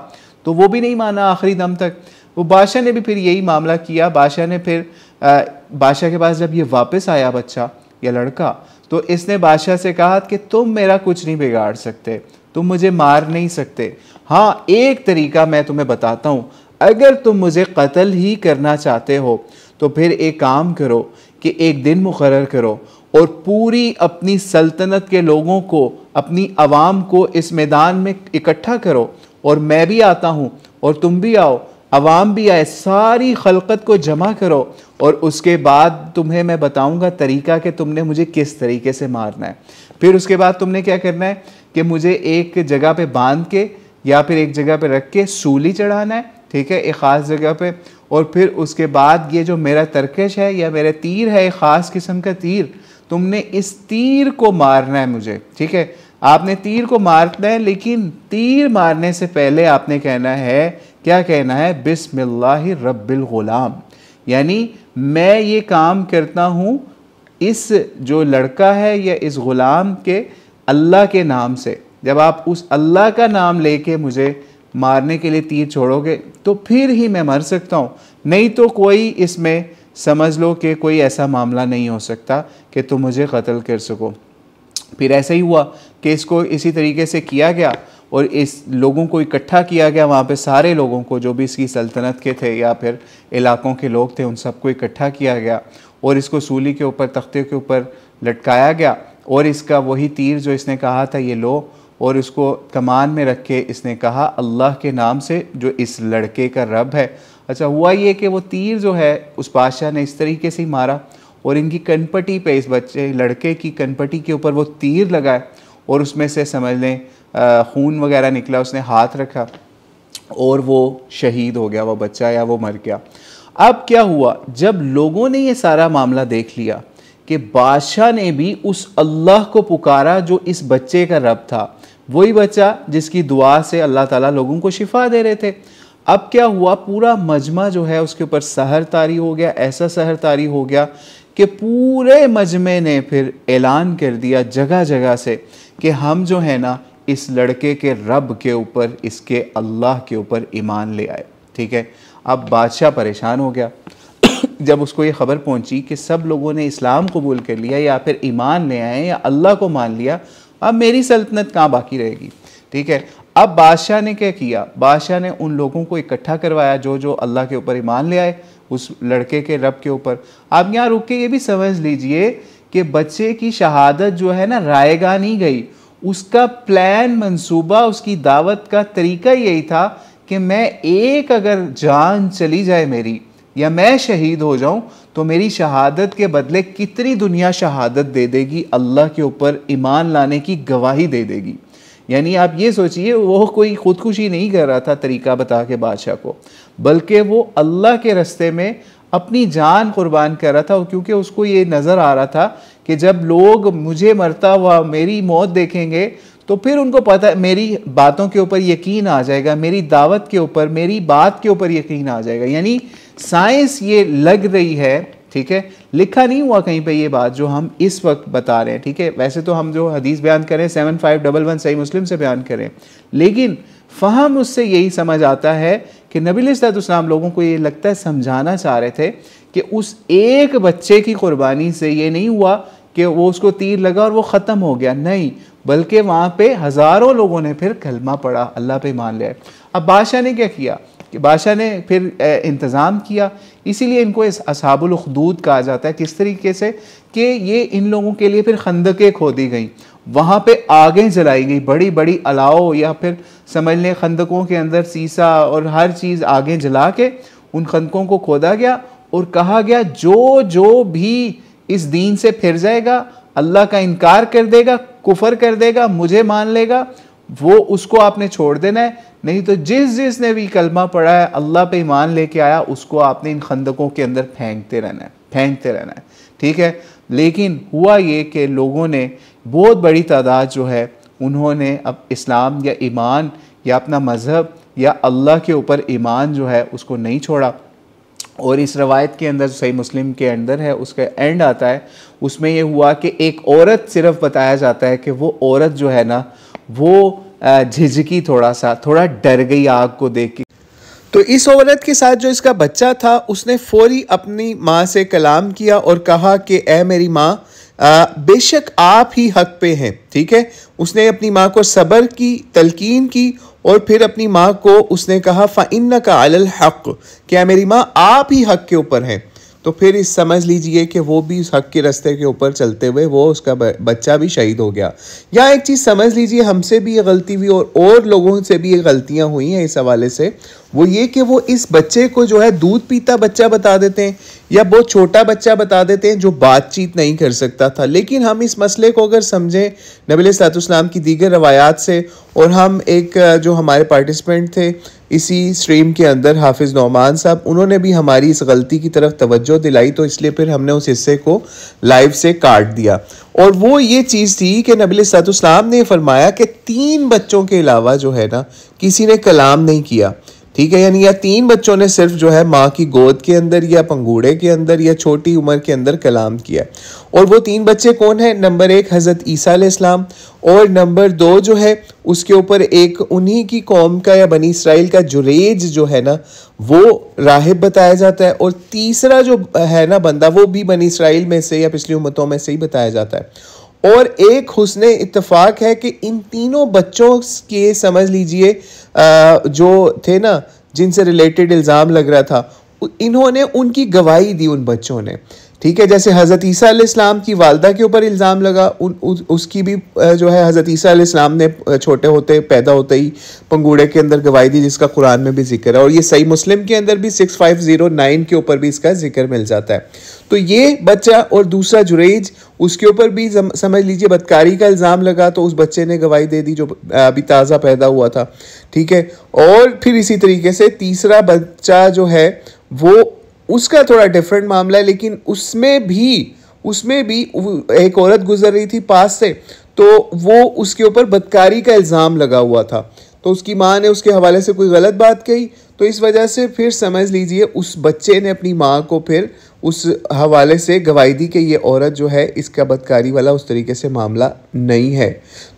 तो वो भी नहीं माना आखिरी दम तक। वो बादशाह ने भी फिर यही मामला किया। बादशाह ने फिर बादशाह के पास जब ये वापस आया बच्चा या लड़का, तो इसने बादशाह से कहा कि तुम मेरा कुछ नहीं बिगाड़ सकते, तुम मुझे मार नहीं सकते। हाँ, एक तरीका मैं तुम्हें बताता हूँ, अगर तुम मुझे कत्ल ही करना चाहते हो तो फिर एक काम करो कि एक दिन मुकर्रर करो और पूरी अपनी सल्तनत के लोगों को, अपनी आवाम को इस मैदान में इकट्ठा करो और मैं भी आता हूँ और तुम भी आओ, अवाम भी आए, सारी खलकत को जमा करो और उसके बाद तुम्हें मैं बताऊंगा तरीका कि तुमने मुझे किस तरीके से मारना है। फिर उसके बाद तुमने क्या करना है कि मुझे एक जगह पे बांध के या फिर एक जगह पे रख के सूली चढ़ाना है, ठीक है, एक ख़ास जगह पे। और फिर उसके बाद ये जो मेरा तरकश है या मेरा तीर है, एक ख़ास किस्म का तीर, तुमने इस तीर को मारना है मुझे, ठीक है। आपने तीर को मारना है, लेकिन तीर मारने से पहले आपने कहना है, क्या कहना है, बिस्मिल्लाहि रब्बिल गुलाम, यानी मैं ये काम करता हूँ इस जो लड़का है या इस गुलाम के अल्लाह के नाम से। जब आप उस अल्लाह का नाम लेके मुझे मारने के लिए तीर छोड़ोगे तो फिर ही मैं मर सकता हूँ, नहीं तो कोई इसमें समझ लो कि कोई ऐसा मामला नहीं हो सकता कि तुम मुझे कत्ल कर सको। फिर ऐसा ही हुआ कि इसको इसी तरीके से किया गया और इस लोगों को इकट्ठा किया गया, वहाँ पे सारे लोगों को जो भी इसकी सल्तनत के थे या फिर इलाकों के लोग थे, उन सबको इकट्ठा किया गया और इसको सूली के ऊपर, तख्ते के ऊपर लटकाया गया और इसका वही तीर जो इसने कहा था ये लो, और इसको कमान में रख के इसने कहा अल्लाह के नाम से जो इस लड़के का रब है। अच्छा, हुआ ये कि वो तीर जो है उस बादशाह ने इस तरीके से ही मारा और इनकी कनपटी पे, इस बच्चे लड़के की कनपटी के ऊपर वो तीर लगाए और उसमें से समझ लें खून वगैरह निकला, उसने हाथ रखा और वो शहीद हो गया, वो बच्चा या वो मर गया। अब क्या हुआ, जब लोगों ने ये सारा मामला देख लिया कि बादशाह ने भी उस अल्लाह को पुकारा जो इस बच्चे का रब था, वही बच्चा जिसकी दुआ से अल्लाह ताला लोगों को शिफा दे रहे थे। अब क्या हुआ, पूरा मजमा जो है उसके ऊपर सहर तारी हो गया, ऐसा सहर तारी हो गया कि पूरे मजमे ने फिर ऐलान कर दिया जगह जगह से कि हम जो है ना इस लड़के के रब के ऊपर, इसके अल्लाह के ऊपर ईमान ले आए, ठीक है। अब बादशाह परेशान हो गया जब उसको ये खबर पहुंची कि सब लोगों ने इस्लाम कबूल कर लिया या फिर ईमान ले आए या अल्लाह को मान लिया, अब मेरी सल्तनत कहाँ बाकी रहेगी, ठीक है। अब बादशाह ने क्या किया, बादशाह ने उन लोगों को इकट्ठा करवाया जो जो अल्लाह के ऊपर ईमान ले आए, उस लड़के के रब के ऊपर। आप यहाँ रुक के ये भी समझ लीजिए कि बच्चे की शहादत जो है ना रायगा नहीं गई, उसका प्लान, मंसूबा, उसकी दावत का तरीका यही था कि मैं एक अगर जान चली जाए मेरी या मैं शहीद हो जाऊं तो मेरी शहादत के बदले कितनी दुनिया शहादत दे देगी, अल्लाह के ऊपर ईमान लाने की गवाही दे देगी। यानी आप ये सोचिए, वो कोई खुदकुशी नहीं कर रहा था तरीका बता के बादशाह को, बल्कि वो अल्लाह के रास्ते में अपनी जान कुर्बान कर रहा था, क्योंकि उसको ये नज़र आ रहा था कि जब लोग मुझे मरता हुआ मेरी मौत देखेंगे तो फिर उनको पता, मेरी बातों के ऊपर यकीन आ जाएगा, मेरी दावत के ऊपर, मेरी बात के ऊपर यकीन आ जाएगा। यानी साइंस ये लग रही है, ठीक है, लिखा नहीं हुआ कहीं पे ये बात जो हम इस वक्त बता रहे हैं, ठीक है। वैसे तो हम जो हदीस बयान करें 7511 सही मुस्लिम से बयान करें, लेकिन फ़हम उससे यही समझ आता है कि नबी अलैहिस्सलाम लोगों को ये लगता है समझाना चाह रहे थे कि उस एक बच्चे की कुर्बानी से ये नहीं हुआ कि वो उसको तीर लगा और वो ख़त्म हो गया, नहीं, बल्कि वहाँ पे हज़ारों लोगों ने फिर कलमा पढ़ा, अल्लाह पे मान लिया। अब बादशाह ने क्या किया कि बादशाह ने फिर इंतज़ाम किया, इसीलिए इनको इस असहाबुल उखदूद कहा जाता है। किस तरीके से कि ये इन लोगों के लिए फिर खंदकें खोदी गई, वहाँ पे आगें जलाई गई, बड़ी बड़ी अलाव या फिर समझ लें खंदकों के अंदर सीसा और हर चीज़ आगें जला के उन खंदकों को खोदा गया और कहा गया जो जो भी इस दीन से फिर जाएगा, अल्लाह का इनकार कर देगा, कुफर कर देगा, मुझे मान लेगा, वो उसको आपने छोड़ देना है, नहीं तो जिसने भी कलमा पढ़ा है, अल्लाह पे ईमान लेके आया, उसको आपने इन खंदकों के अंदर फेंकते रहना है, फेंकते रहना है, ठीक है। लेकिन हुआ ये कि लोगों ने, बहुत बड़ी तादाद जो है, उन्होंने अब इस्लाम या ईमान या अपना मज़हब या अल्लाह के ऊपर ईमान जो है उसको नहीं छोड़ा। और इस रवायत के अंदर, सही मुस्लिम के अंदर है, उसका एंड आता है, उसमें ये हुआ कि एक औरत सिर्फ बताया जाता है कि वो औरत जो है ना वो झिझकी, थोड़ा डर गई आग को देख के। तो इस औरत के साथ जो इसका बच्चा था उसने फौरी अपनी माँ से कलाम किया और कहा कि ए मेरी माँ, बेशक आप ही हक पे हैं। ठीक है, उसने अपनी माँ को सब्र की तलकीन की और फिर अपनी माँ को उसने कहा फ़इन्नका अलल हक़, क्या मेरी माँ आप ही हक के ऊपर हैं। तो फिर इस समझ लीजिए कि वो भी उस हक के रास्ते के ऊपर चलते हुए वो उसका बच्चा भी शहीद हो गया। यहाँ एक चीज़ समझ लीजिए, हमसे भी ये गलती हुई और लोगों से भी ये गलतियाँ हुई हैं इस हवाले से। वो ये कि वो इस बच्चे को जो है दूध पीता बच्चा बता देते हैं या बहुत छोटा बच्चा बता देते हैं जो बातचीत नहीं कर सकता था। लेकिन हम इस मसले को अगर समझें नबी अलैहिस्सलाम की दीगर रवायात से, और हम एक जो हमारे पार्टिसिपेंट थे इसी स्ट्रीम के अंदर हाफिज़ नौमान साहब, उन्होंने भी हमारी इस गलती की तरफ तवज्जो दिलाई, तो इसलिए फिर हमने उस हिस्से को लाइव से काट दिया। और वो ये चीज़ थी कि नबी अलैहिस्सलाम ने फरमाया कि 3 बच्चों के अलावा जो है ना किसी ने कलाम नहीं किया। ठीक है, यानी या 3 बच्चों ने सिर्फ जो है माँ की गोद के अंदर या पंगूड़े के अंदर या छोटी उम्र के अंदर कलाम किया। और वो 3 बच्चे कौन है? नंबर 1 हज़रत ईसा अलैहिस्सलाम, और नंबर 2 जो है उसके ऊपर एक उन्हीं की कौम का या बनी इसराइल का जुरेज जो है ना वो राहिब बताया जाता है, और तीसरा जो है ना बंदा वो भी बनी इसराइल में से या पिछली उम्मतों में से ही बताया जाता है। और एक हुस्ने इत्तेफाक है कि इन तीनों बच्चों के समझ लीजिए जो थे ना जिनसे रिलेटेड इल्ज़ाम लग रहा था, इन्होंने उनकी गवाही दी उन बच्चों ने। ठीक है, जैसे हज़रत ईसा अलैहिस्सलाम की वालदा के ऊपर इल्ज़ाम लगा, उसकी भी जो है हज़रत ईसा अलैहिस्सलाम ने छोटे होते पैदा होते ही पंगूड़े के अंदर गवाही दी, जिसका कुरान में भी जिक्र है, और ये सही मुस्लिम के अंदर भी 6509 के ऊपर भी इसका जिक्र मिल जाता है। तो ये बच्चा और दूसरा जुरेज, उसके ऊपर भी समझ लीजिए बदकारी का इल्ज़ाम लगा, तो उस बच्चे ने गवाही दे दी जो अभी ताज़ा पैदा हुआ था। ठीक है, और फिर इसी तरीके से तीसरा बच्चा जो है वो उसका थोड़ा डिफरेंट मामला है, लेकिन उसमें भी एक औरत गुजर रही थी पास से, तो वो उसके ऊपर बदकारी का इल्ज़ाम लगा हुआ था, तो उसकी माँ ने उसके हवाले से कोई गलत बात कही, तो इस वजह से फिर समझ लीजिए उस बच्चे ने अपनी माँ को फिर उस हवाले से गवाही दी कि ये औरत जो है इसका बदकारी वाला उस तरीके से मामला नहीं है।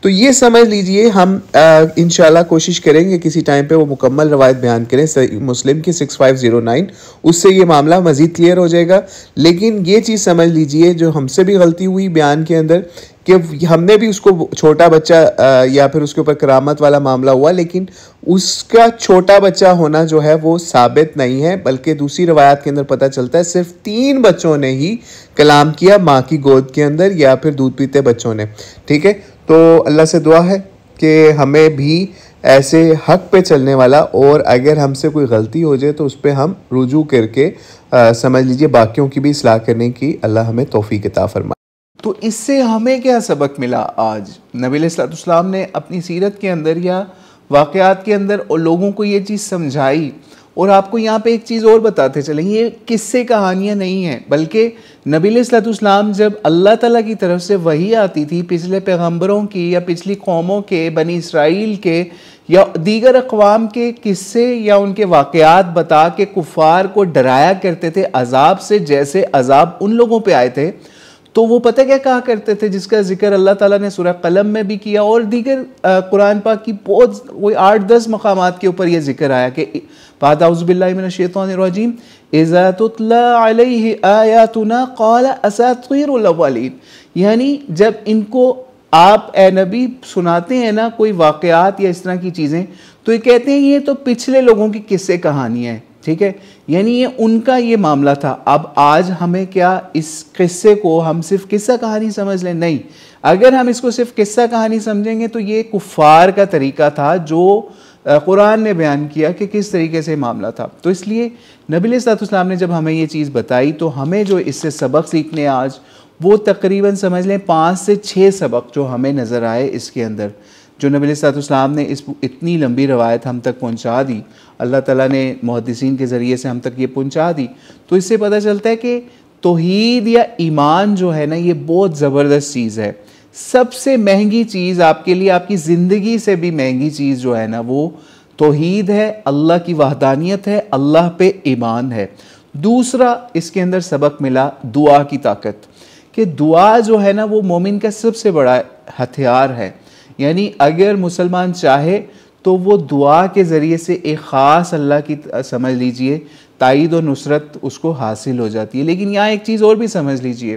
तो ये समझ लीजिए हम इंशाल्लाह कोशिश करेंगे किसी टाइम पे वो मुकम्मल रवायत बयान करें सही मुस्लिम की 6509, उससे ये मामला मज़ीद क्लियर हो जाएगा। लेकिन ये चीज़ समझ लीजिए जो हमसे भी गलती हुई बयान के अंदर कि हमने भी उसको छोटा बच्चा या फिर उसके ऊपर करामत वाला मामला हुआ, लेकिन उसका छोटा बच्चा होना जो है वो साबित नहीं है, बल्कि दूसरी रवायात के अंदर पता चलता है सिर्फ 3 बच्चों ने ही कलाम किया माँ की गोद के अंदर या फिर दूध पीते बच्चों ने। ठीक है, तो अल्लाह से दुआ है कि हमें भी ऐसे हक पे चलने वाला, और अगर हमसे कोई गलती हो जाए तो उस पर हम रुजू करके समझ लीजिए बाकियों की भी इस्लाह करने की अल्लाह हमें तौफीक अता फरमाए। तो इससे हमें क्या सबक मिला? आज नबी अलैहिस्सलाम ने अपनी सीरत के अंदर या वाक़यात के अंदर और लोगों को ये चीज़ समझाई। और आपको यहाँ पे एक चीज़ और बताते चलें, ये किस्से कहानियाँ नहीं हैं, बल्कि नबी अलैहिस्सलाम जब अल्लाह ताला की तरफ से वही आती थी पिछले पैगम्बरों की या पिछली कौमों के, बनी इसराइल के या दीगर अक़वाम के किस्से या उनके वाक़यात बता के कुफ़ार को डराया करते थे अज़ाब से, जैसे अज़ाब उन लोगों पे आए थे। तो वो पता क्या कहा करते थे, जिसका जिक्र अल्लाह ताला ने सूरह कलम में भी किया और दीगर कुरान पाक की बहुत कोई 8-10 मकामात के ऊपर यह जिक्र आया कि बाद औज़ु बिल्लाहि मिनश शैतानिर रजीम इज़ा तुतला अलैहि आयातुना क़ाला असातीरुल अव्वलीन, यानी जब इनको आप ए नबी सुनाते हैं ना कोई वाक़यात या इस तरह की चीज़ें, तो ये कहते हैं ये तो पिछले लोगों की किस्से कहानियाँ हैं। ठीक है, यानी ये उनका ये मामला था। अब आज हमें क्या इस किस्से को हम सिर्फ किस्सा कहानी समझ लें? नहीं, अगर हम इसको सिर्फ किस्सा कहानी समझेंगे तो ये कुफ़ार का तरीका था जो कुरान ने बयान किया कि किस तरीके से मामला था। तो इसलिए नबी अलैहिस्सलाम ने जब हमें ये चीज़ बताई तो हमें जो इससे सबक सीखने आज वो तकरीबन समझ लें 5 से 6 सबक जो हमें नज़र आए इसके अंदर, जो नबी अलैहिस्सलाम ने इस इतनी लंबी रवायत हम तक पहुंचा दी, अल्लाह ताला ने मुहद्दिसीन के ज़रिए से हम तक ये पहुंचा दी। तो इससे पता चलता है कि तौहीद या ईमान जो है ना ये बहुत ज़बरदस्त चीज़ है। सबसे महंगी चीज़ आपके लिए, आपकी ज़िंदगी से भी महंगी चीज़ जो है ना वो तौहीद है, अल्लाह की वहदानियत है, अल्लाह पे ईमान है। दूसरा इसके अंदर सबक मिला दुआ की ताकत, कि दुआ जो है ना वो मोमिन का सबसे बड़ा हथियार है। यानी अगर मुसलमान चाहे तो वो दुआ के ज़रिए से एक ख़ास अल्लाह की समझ लीजिए ताईद और नुसरत उसको हासिल हो जाती है। लेकिन यहाँ एक चीज़ और भी समझ लीजिए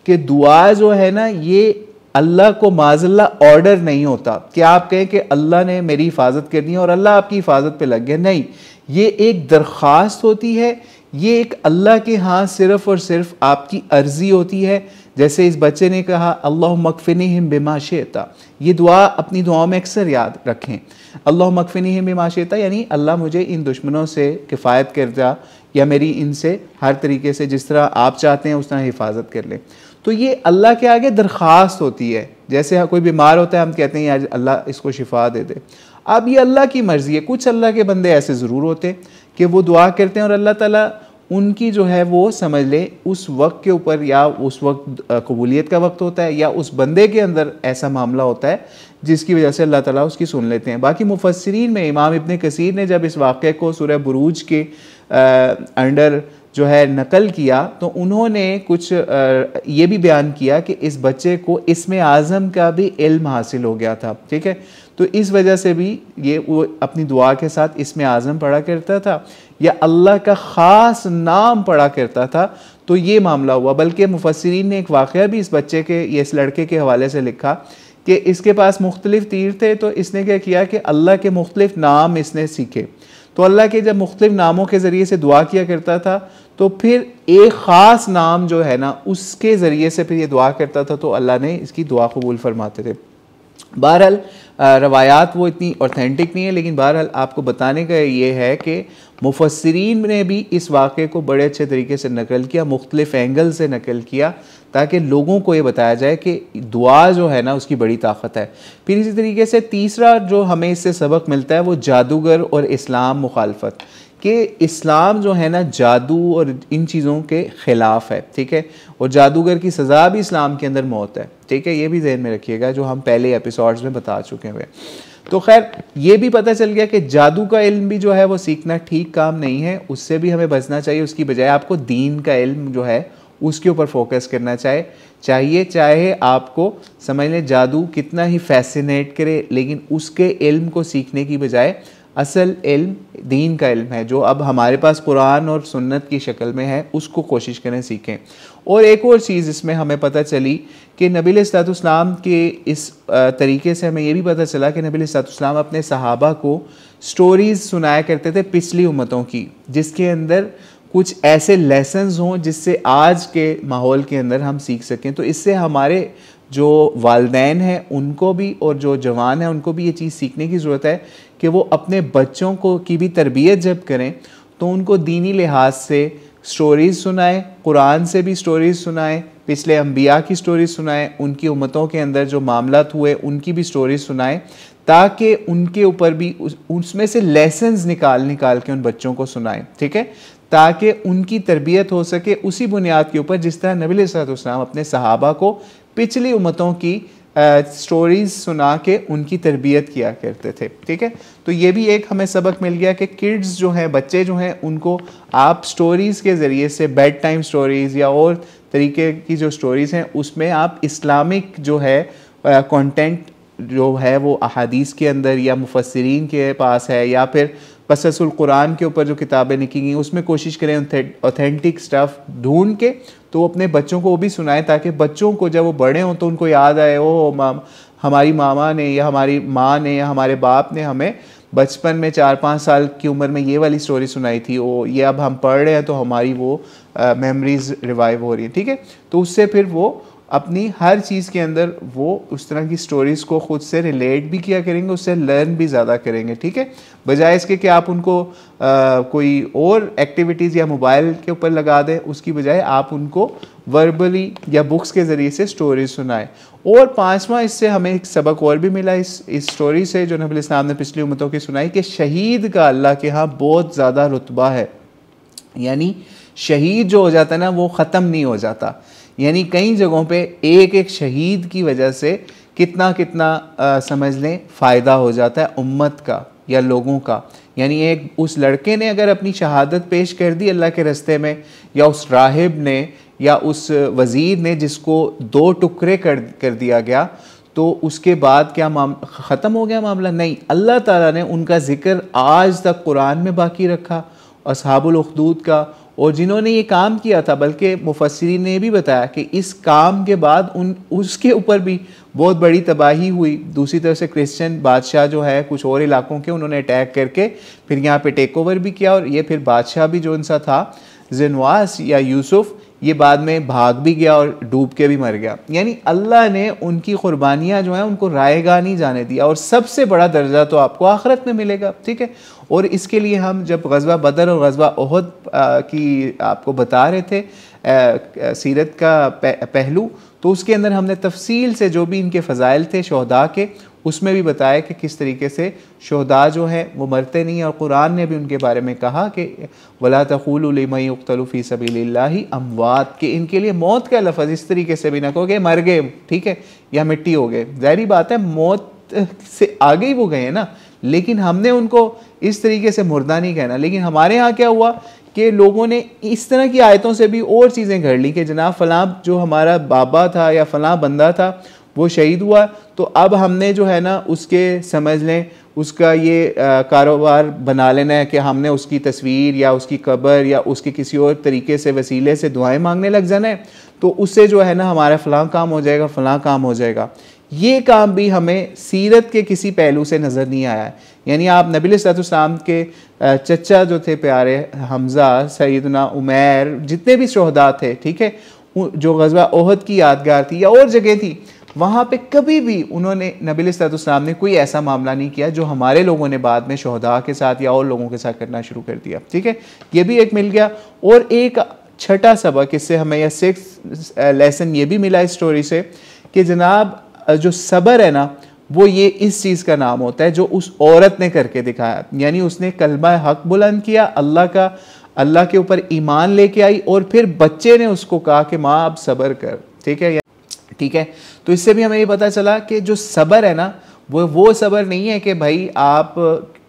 कि दुआ जो है ना, ये अल्लाह को माज़ल्ला ऑर्डर नहीं होता कि आप कहें कि अल्लाह ने मेरी हिफाजत करनी है और अल्लाह आपकी हिफाजत पे लग गया। नहीं, ये एक दरख्वास्त होती है, ये एक अल्लाह के यहाँ सिर्फ़ और सिर्फ आपकी अर्ज़ी होती है। जैसे इस बच्चे ने कहा अल्लाह मकफ़िनिहिम बिमा शिअता, ये दुआ अपनी दुआओं में अक्सर याद रखें। अल्लाह मकफ़िनिहिम बिमा शिअता यानी अल्लाह मुझे इन दुश्मनों से किफ़ायत कर जा, या मेरी इनसे हर तरीके से जिस तरह आप चाहते हैं उस तरह हिफाजत कर ले। तो ये अल्लाह के आगे दरख्वास्त होती है। जैसे कोई बीमार होता है, हम कहते हैं यार अल्लाह इसको शिफा दे दे। अब ये अल्लाह की मर्ज़ी है। कुछ अल्लाह के बंदे ऐसे ज़रूर होते कि वो दुआ करते हैं और अल्लाह ताला उनकी जो है वो समझ ले उस वक्त के ऊपर, या उस वक्त कबूलियत का वक्त होता है, या उस बंदे के अंदर ऐसा मामला होता है जिसकी वजह से अल्लाह ताला उसकी सुन लेते हैं। बाकी मुफस्सिरीन में इमाम इब्न कसीर ने जब इस वाक़े को सूरह बुरूज के अंडर जो है नकल किया, तो उन्होंने कुछ ये भी बयान किया कि इस बच्चे को इस्म आज़म का भी इल्म हासिल हो गया था। ठीक है, तो इस वजह से भी ये वो अपनी दुआ के साथ इस्म आज़म पढ़ा करता था या अल्लाह का ख़ास नाम पढ़ा करता था, तो ये मामला हुआ। बल्कि मुफस्सिरीन ने एक वाक़या भी इस बच्चे के, ये इस लड़के के हवाले से लिखा कि इसके पास मुख्तलिफ़ तीर थे, तो इसने क्या किया कि अल्लाह के मुख्तलिफ़ नाम इसने सीखे। तो अल्लाह के जब मुख्तलिफ़ नामों के ज़रिए से दुआ किया करता था, तो फिर एक ख़ास नाम जो है ना उसके ज़रिए से फिर ये दुआ करता था, तो अल्लाह ने इसकी दुआ कबूल फरमाते थे। बहरहाल रवायात वो इतनी ऑथेंटिक नहीं है, लेकिन बहरहाल आपको बताने का ये है कि मुफस्सिरीन ने भी इस वाक़े को बड़े अच्छे तरीके से नकल किया, मुख्तलिफ़ एंगल से नकल किया, ताकि लोगों को ये बताया जाए कि दुआ जो है ना उसकी बड़ी ताकत है। फिर इसी तरीके से तीसरा जो हमें इससे सबक मिलता है वो जादूगर और इस्लाम मुखालफत, कि इस्लाम जो है ना जादू और इन चीज़ों के ख़िलाफ़ है। ठीक है, और जादूगर की सज़ा भी इस्लाम के अंदर मौत है। ठीक है, ये भी ज़हन में रखिएगा, जो हम पहले एपिसोड्स में बता चुके हुए। तो खैर ये भी पता चल गया कि जादू का इल्म भी जो है वो सीखना ठीक काम नहीं है, उससे भी हमें बचना चाहिए। उसकी बजाय आपको दीन का इल्म जो है उसके ऊपर फोकस करना चाहिए। चाहे आपको समझ लें जादू कितना ही फैसिनेट करे, लेकिन उसके इल्म को सीखने की बजाय असल इल्म दीन का इल्म है, जो अब हमारे पास कुरान और सुन्नत की शक्ल में है, उसको कोशिश करें सीखें। और एक और चीज़ इसमें हमें पता चली कि नबी अलैहिस्सलाम के इस तरीके से हमें ये भी पता चला कि नबी अलैहिस्सलाम अपने सहाबा को स्टोरीज़ सुनाया करते थे पिछली उम्मतों की, जिसके अंदर कुछ ऐसे लेसन्स हों जिससे आज के माहौल के अंदर हम सीख सकें। तो इससे हमारे जो वालिदैन हैं उनको भी और जो जवान हैं उनको भी ये चीज़ सीखने की ज़रूरत है कि वो अपने बच्चों को की भी तरबियत जब करें तो उनको दीनी लिहाज से स्टोरीज़ सुनाएं, कुरान से भी स्टोरीज़ सुनाएं, पिछले अंबिया की स्टोरीज़ सुनाएं, उनकी उम्मतों के अंदर जो मामलात हुए उनकी भी स्टोरीज़ सुनाएं, ताकि उनके ऊपर भी उसमें से लेसन्स निकाल के उन बच्चों को सुनाएं। ठीक है, ताकि उनकी तरबियत हो सके उसी बुनियाद के ऊपर जिस तरह नबी अलैहिस्सलाम अपने सहाबा को पिछली उम्मतों की स्टोरीज़ सुना के उनकी तरबियत किया करते थे। ठीक है, तो ये भी एक हमें सबक मिल गया कि किड्स जो हैं, बच्चे जो हैं, उनको आप स्टोरीज़ के ज़रिए से, बेड टाइम स्टोरीज़ या और तरीके की जो स्टोरीज़ हैं उसमें आप इस्लामिक जो है कंटेंट जो है वो अहादीस के अंदर या मुफस्सिरीन के पास है या फिर कससुल कुरान के ऊपर जो किताबें लिखी गई उसमें कोशिश करें ऑथेंटिक स्टफ़ ढूंढ के तो अपने बच्चों को वो भी सुनाएं, ताकि बच्चों को जब वो बड़े हों तो उनको याद आए, ओ हमारी मामा ने या हमारी माँ ने या हमारे बाप ने हमें बचपन में 4-5 साल की उम्र में ये वाली स्टोरी सुनाई थी, वो ये अब हम पढ़ रहे हैं तो हमारी वो मेमोरीज रिवाइव हो रही है। ठीक है, तो उससे फिर वो अपनी हर चीज़ के अंदर वो उस तरह की स्टोरीज़ को ख़ुद से रिलेट भी किया करेंगे, उससे लर्न भी ज़्यादा करेंगे। ठीक है, बजाय इसके कि आप उनको कोई और एक्टिविटीज़ या मोबाइल के ऊपर लगा दें, उसकी बजाय आप उनको वर्बली या बुक्स के ज़रिए से स्टोरीज सुनाएं। और पाँचवा इससे हमें एक सबक और भी मिला इस स्टोरी से जो नबी इस्लाम ने पिछली उम्मतों की सुनाई, कि शहीद का अल्लाह के यहाँ बहुत ज़्यादा रुतबा है। यानी शहीद जो हो जाता है ना वो ख़त्म नहीं हो जाता। यानी कई जगहों पे एक एक शहीद की वजह से कितना कितना समझ लें फ़ायदा हो जाता है उम्मत का या लोगों का। यानी एक उस लड़के ने अगर अपनी शहादत पेश कर दी अल्लाह के रस्ते में, या उस राहिब ने या उस वज़ीर ने जिसको 2 टुकड़े कर दिया गया, तो उसके बाद क्या ख़त्म हो गया मामला? नहीं, अल्लाह ताला ने उनका ज़िक्र आज तक कुरान में बाकी रखा, असहाबुल उखदूद का, और जिन्होंने ये काम किया था, बल्कि मुफस्सिरीन ने भी बताया कि इस काम के बाद उसके ऊपर भी बहुत बड़ी तबाही हुई। दूसरी तरफ से क्रिश्चियन बादशाह जो है कुछ और इलाकों के, उन्होंने अटैक करके फिर यहाँ पे टेक ओवर भी किया, और ये फिर बादशाह भी जो उनसा था ज़िनवास या यूसुफ, ये बाद में भाग भी गया और डूब के भी मर गया। यानी अल्लाह ने उनकी कुर्बानियाँ जो हैं उनको रायगा नहीं जाने दिया, और सबसे बड़ा दर्जा तो आपको आखिरत में मिलेगा, ठीक है। और इसके लिए हम जब गज़वा बदर और गज़वा उहद की आपको बता रहे थे सीरत का पहलू, तो उसके अंदर हमने तफसील से जो भी इनके फ़ज़ाइल थे शहदा के, उसमें भी बताया कि किस तरीके से शहदा जो हैं वो मरते नहीं, और कुरान ने भी उनके बारे में कहा कि वला तक़ूलू लिमन युक़्तलू फ़ी सबीलिल्लाहि अमवात, कि इनके लिए मौत का लफ्ज़ इस तरीके से भी ना कहो कि मर गए, ठीक है, या मिट्टी हो गए। ज़ाहिरी बात है मौत से आगे ही वो गए हैं ना, लेकिन हमने उनको इस तरीके से मुर्दा नहीं कहना। लेकिन हमारे यहाँ क्या हुआ कि लोगों ने इस तरह की आयतों से भी और चीज़ें घड़ ली कि जनाब फ़लाँ जो हमारा बाबा था या फ़लाँ बंदा था वो शहीद हुआ, तो अब हमने जो है ना उसके समझ लें उसका ये कारोबार बना लेना है कि हमने उसकी तस्वीर या उसकी कब्र या उसके किसी और तरीके से वसीले से दुआएं मांगने लग जाना है, तो उससे जो है ना हमारा फ़लाँ काम हो जाएगा, फ़लाँ काम हो जाएगा। ये काम भी हमें सीरत के किसी पहलू से नज़र नहीं आया है। यानी आप नबी अलैहिस्सलाम के चचा जो थे प्यारे हमज़ा, सैयदना उमैर, जितने भी शहदा थे, ठीक है, जो गज़वा उहद की यादगार थी या और जगह थी, वहाँ पे कभी भी उन्होंने नबी अलैहिस्सलाम ने कोई ऐसा मामला नहीं किया जो हमारे लोगों ने बाद में शहदा के साथ या और लोगों के साथ करना शुरू कर दिया, ठीक है। ये भी एक मिल गया। और एक छठा सबक इससे हमें, या 6th लेसन ये भी मिला इस स्टोरी से कि जनाब जो सब्र है ना, वो ये इस चीज़ का नाम होता है जो उस औरत ने करके दिखाया। यानी उसने कलमा हक बुलंद किया, अल्लाह के ऊपर ईमान लेके आई, और फिर बच्चे ने उसको कहा कि माँ अब सब्र कर, ठीक है, ठीक है। तो इससे भी हमें ये पता चला कि जो सब्र है ना, वो सब्र नहीं है कि भाई आप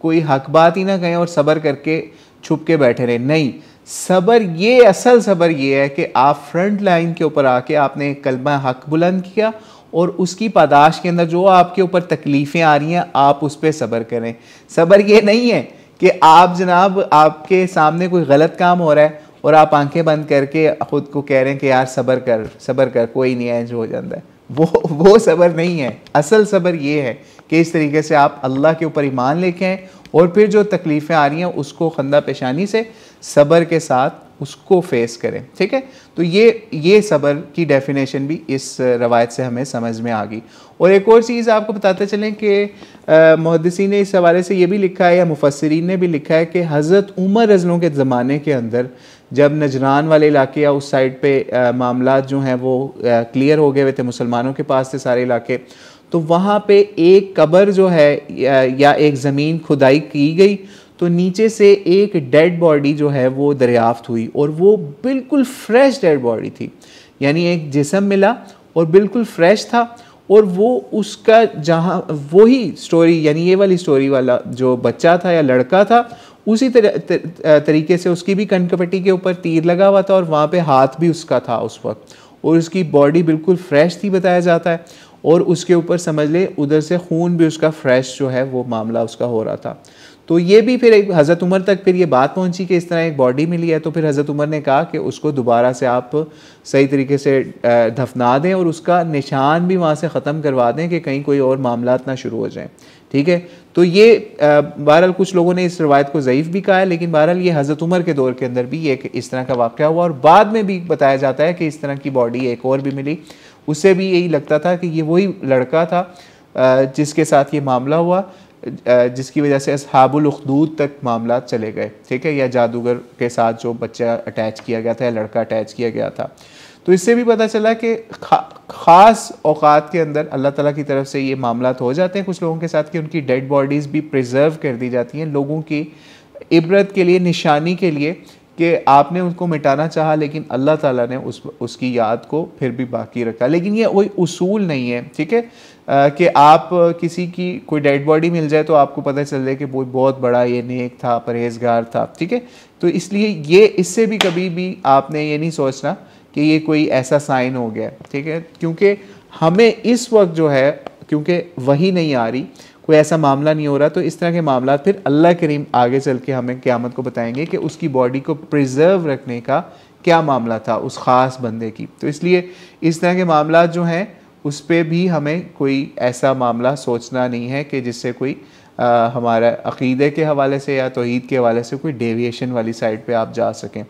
कोई हक बात ही ना कहें और सब्र करके छुप के बैठे रहे। नहीं, सब्र ये असल सब्र ये है कि आप फ्रंट लाइन के ऊपर आके आपने कलमा हक बुलंद किया, और उसकी पादाश के अंदर जो आपके ऊपर तकलीफ़ें आ रही हैं आप उस पर सब्र करें। सब्र ये नहीं है कि आप जनाब आपके सामने कोई गलत काम हो रहा है और आप आंखें बंद करके ख़ुद को कह रहे हैं कि यार सब्र कर कोई नहीं है, जो हो जाता है, वो सब्र नहीं है। असल सब्र ये है कि इस तरीके से आप अल्लाह के ऊपर ईमान लेके आएँ, और फिर जो तकलीफ़ें आ रही हैं उसको खंदा पेशानी से सब्र के साथ उसको फेस करें, ठीक है। तो ये सब्र की डेफिनेशन भी इस रवायत से हमें समझ में आ गई। और एक और चीज़ आपको बताते चलें कि मुहद्दिसीन ने इस हवाले से ये भी लिखा है, या मुफस्सिरीन ने भी लिखा है, कि हज़रत उमर रज़ियल्लाहु के ज़माने के अंदर जब नजरान वाले इलाके या उस साइड पे मामला जो हैं वो क्लियर हो गए हुए थे, मुसलमानों के पास थे सारे इलाके, तो वहाँ पे एक कब्र जो है या एक ज़मीन खुदाई की गई, तो नीचे से एक डेड बॉडी जो है वो दरियाफ्त हुई, और वो बिल्कुल फ्रेश डेड बॉडी थी। यानी एक जिस्म मिला और बिल्कुल फ्रेश था, और वो उसका जहाँ वही स्टोरी, यानी ये वाली स्टोरी वाला जो बच्चा था या लड़का था, उसी तरीके से उसकी भी कनकपट्टी के ऊपर तीर लगा हुआ था, और वहाँ पे हाथ भी उसका था उस वक्त, और उसकी बॉडी बिल्कुल फ्रेश थी बताया जाता है, और उसके ऊपर समझ ले उधर से खून भी उसका फ्रेश जो है वो मामला उसका हो रहा था। तो ये भी फिर एक हज़रत उमर तक फिर ये बात पहुंची कि इस तरह एक बॉडी मिली है, तो फिर हज़रत उमर ने कहा कि उसको दोबारा से आप सही तरीके से दफना दें, और उसका निशान भी वहाँ से ख़त्म करवा दें कि कहीं कोई और मामला ना शुरू हो जाएं, ठीक है। तो ये बहरहाल कुछ लोगों ने इस रवायत को ज़ईफ़ भी कहा है, लेकिन बहरहाल ये हज़रत उमर के दौर के अंदर भी एक इस तरह का वाक़या हुआ, और बाद में भी बताया जाता है कि इस तरह की बॉडी एक और भी मिली, उससे भी यही लगता था कि ये वही लड़का था जिसके साथ ये मामला हुआ, जिसकी वजह से असहाबुल उखदूद तक मामला चले गए, ठीक है, या जादूगर के साथ जो बच्चा अटैच किया गया था या लड़का अटैच किया गया था। तो इससे भी पता चला कि ख़ास औक़ात के अंदर अल्लाह ताला की तरफ से ये मामला हो जाते हैं कुछ लोगों के साथ कि उनकी डेड बॉडीज़ भी प्रिजर्व कर दी जाती हैं लोगों की इबरत के लिए, निशानी के लिए, कि आपने उसको मिटाना चाहा लेकिन अल्लाह ताला ने उसकी याद को फिर भी बाकी रखा। लेकिन ये कोई उसूल नहीं है, ठीक है, कि आप किसी की कोई डेड बॉडी मिल जाए तो आपको पता चल जाए कि वो बहुत बड़ा ये नेक था, परहेजगार था, ठीक है। तो इसलिए ये इससे भी कभी भी आपने ये नहीं सोचना कि ये कोई ऐसा साइन हो गया, ठीक है, क्योंकि हमें इस वक्त जो है क्योंकि वही नहीं आ रही, कोई ऐसा मामला नहीं हो रहा, तो इस तरह के मामला फिर अल्लाह करीम आगे चल के हमें क़यामत को बताएंगे कि उसकी बॉडी को प्रिजर्व रखने का क्या मामला था उस ख़ास बंदे की। तो इसलिए इस तरह के मामला जो हैं उस पर भी हमें कोई ऐसा मामला सोचना नहीं है कि जिससे कोई हमारा अक़ीदे के हवाले से या तौहीद के हवाले से कोई डेविएशन वाली साइड पे आप जा सकें।